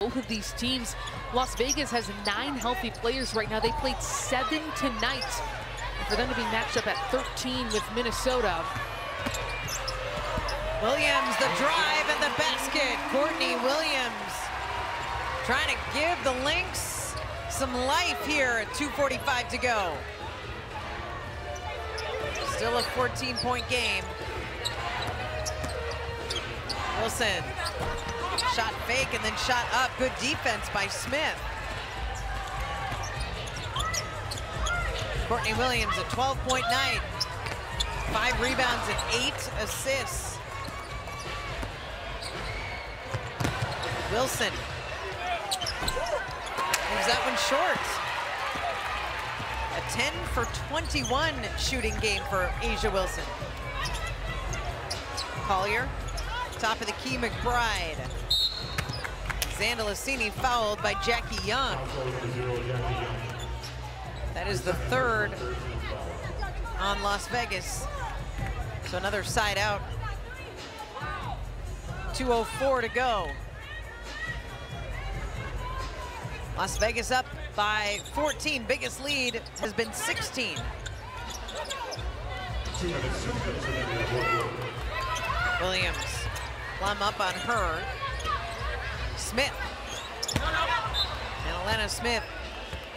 Both of these teams, Las Vegas has 9 healthy players right now. They played 7 tonight. And for them to be matched up at 13 with Minnesota. Williams, the drive and the basket. Courtney Williams trying to give the Lynx some life here at 2:45 to go. Still a 14-point game. Wilson, shot fake and then shot up. Good defense by Smith. Courtney Williams, a 12-point night. 5 rebounds and 8 assists. Wilson moves that one short. A 10 for 21 shooting game for A'ja Wilson. Collier, top of the key, McBride. Zandalicini fouled by Jackie Young. That is the 3rd on Las Vegas. So another side out. 2:04 to go. Las Vegas up by 14. Biggest lead has been 16. Williams, plumb up on her. Smith. And Elena Smith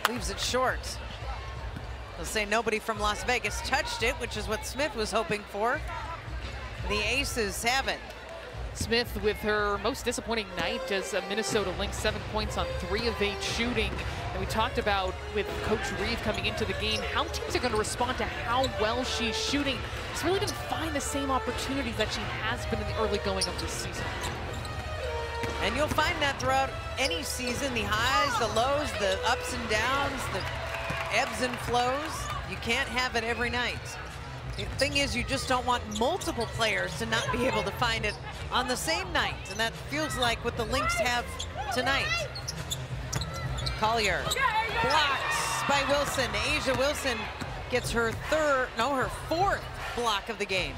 leaves it short. They'll say nobody from Las Vegas touched it, which is what Smith was hoping for. The Aces have it. Smith with her most disappointing night as a Minnesota Lynx, 7 points on 3 of 8 shooting. And we talked about with Coach Reeve coming into the game, how teams are going to respond to how well she's shooting. She really didn't find the same opportunities that she has been in the early going of this season. And you'll find that throughout any season, the highs, the lows, the ups and downs, the ebbs and flows. You can't have it every night. The thing is, you just don't want multiple players to not be able to find it on the same night, and that feels like what the Lynx have tonight. Collier blocked by Wilson. A'ja Wilson gets her 4th block of the game.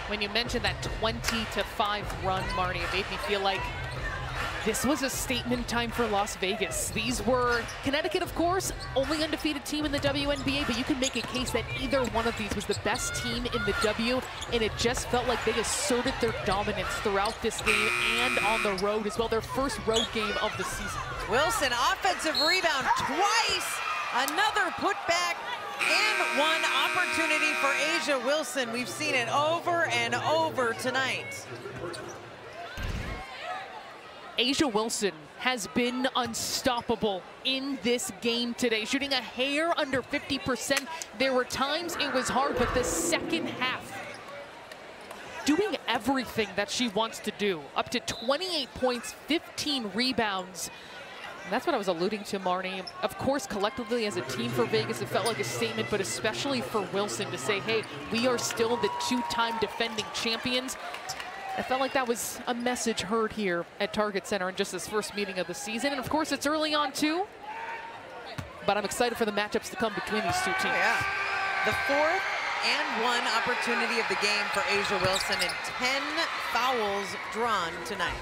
When you mentioned that 20-5 run, Marnie, it made me feel like this was a statement time for Las Vegas. These were Connecticut, of course, only undefeated team in the WNBA, but you can make a case that either one of these was the best team in the W, and it just felt like they asserted their dominance throughout this game and on the road as well, their first road game of the season. Wilson, offensive rebound twice, another putback, and one opportunity for A'ja Wilson. We've seen it over and over tonight. A'ja Wilson has been unstoppable in this game today, shooting a hair under 50%. There were times it was hard, but the second half, doing everything that she wants to do. Up to 28 points, 15 rebounds. And that's what I was alluding to, Marnie. Of course, collectively as a team for Vegas, it felt like a statement, but especially for Wilson to say, hey, we are still the 2-time defending champions. I felt like that was a message heard here at Target Center in just this first meeting of the season. And of course, it's early on too, but I'm excited for the matchups to come between these two teams. Oh, yeah. The 4th and 1 opportunity of the game for A'ja Wilson, and 10 fouls drawn tonight.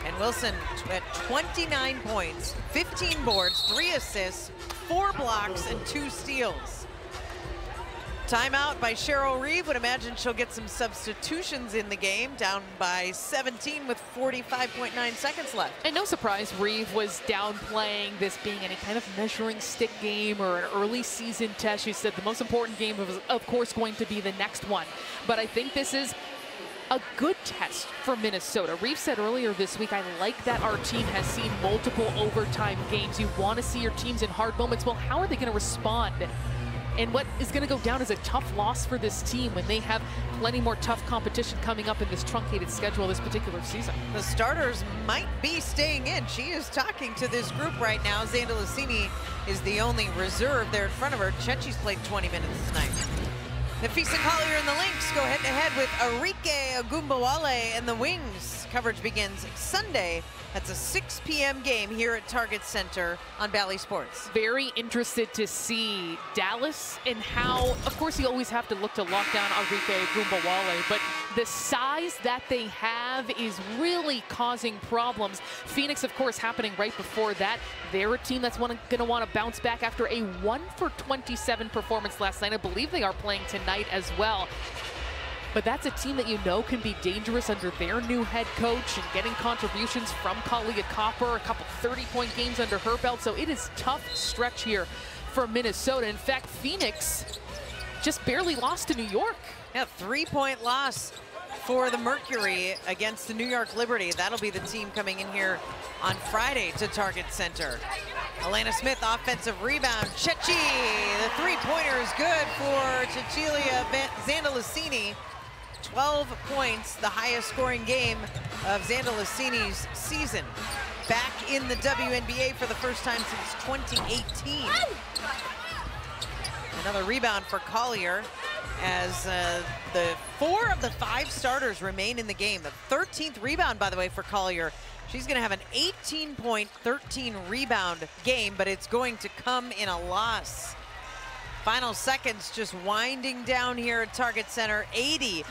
And Wilson at 29 points, 15 boards, 3 assists, 4 blocks, and 2 steals. Timeout by Cheryl Reeve. Would imagine she'll get some substitutions in the game, down by 17 with 45.9 seconds left. And no surprise, Reeve was downplaying this being any kind of measuring stick game or an early season test. She said the most important game was, of course, going to be the next one. But I think this is a good test for Minnesota. Reeve said earlier this week, I like that our team has seen multiple overtime games. You want to see your teams in hard moments. Well, how are they going to respond? And what is going to go down as a tough loss for this team when they have plenty more tough competition coming up in this truncated schedule this particular season? The starters might be staying in. She is talking to this group right now. Zandalicini is the only reserve there in front of her. Chechi's played 20 minutes tonight. Nafisa Collier and the Lynx go head-to-head with Arike Agumbawale and the Wings. Coverage begins Sunday. That's a 6 p.m. game here at Target Center on Bally Sports. Very interested to see Dallas and how, of course, you always have to look to lock down Arike Gumbawale, but the size that they have is really causing problems. Phoenix, of course, happening right before that. They're a team that's going to want to bounce back after a 1-for-27 performance last night. I believe they are playing tonight as well. But that's a team that you know can be dangerous under their new head coach and getting contributions from Kalia Copper, a couple 30-point games under her belt. So it is tough stretch here for Minnesota. In fact, Phoenix just barely lost to New York. Yeah, 3-point loss for the Mercury against the New York Liberty. That'll be the team coming in here on Friday to Target Center. Alana Smith, offensive rebound. Chechi, the three-pointer is good for Cecilia Zandalicini. 12 points, the highest scoring game of Zandalicini's season. Back in the WNBA for the first time since 2018. Another rebound for Collier as the 4 of the 5 starters remain in the game. The 13th rebound, by the way, for Collier. She's going to have an 18-point, 13-rebound game, but it's going to come in a loss. Final seconds just winding down here at Target Center. 80-66.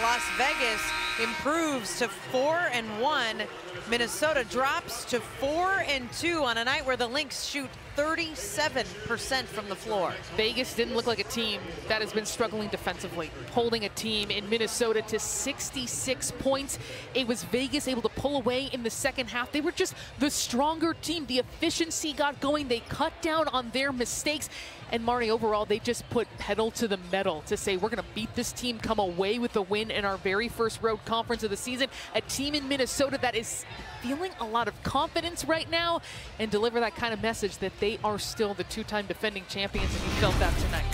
Las Vegas improves to 4-1. Minnesota drops to 4-2 on a night where the Lynx shoot 37% from the floor. Vegas didn't look like a team that has been struggling defensively, holding a team in Minnesota to 66 points. It was Vegas able to pull away in the second half. They were just the stronger team. The efficiency got going. They cut down on their mistakes. And Marnie, overall, they just put pedal to the metal to say, we're going to beat this team, come away with a win in our very first road conference of the season. A team in Minnesota that is feeling a lot of confidence right now and deliver that kind of message that they are still the 2-time defending champions, and you felt that tonight.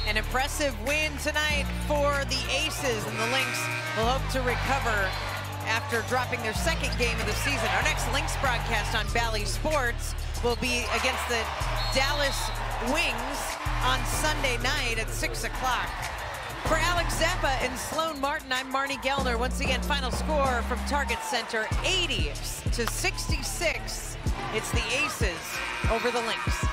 An impressive win tonight for the Aces, and the Lynx will hope to recover after dropping their second game of the season. Our next Lynx broadcast on Bally Sports will be against the Dallas Wings on Sunday night at 6 o'clock. For Alex Zappa and Sloan Martin, I'm Marnie Gellner. Once again, final score from Target Center, 80-66. It's the Aces over the Lynx.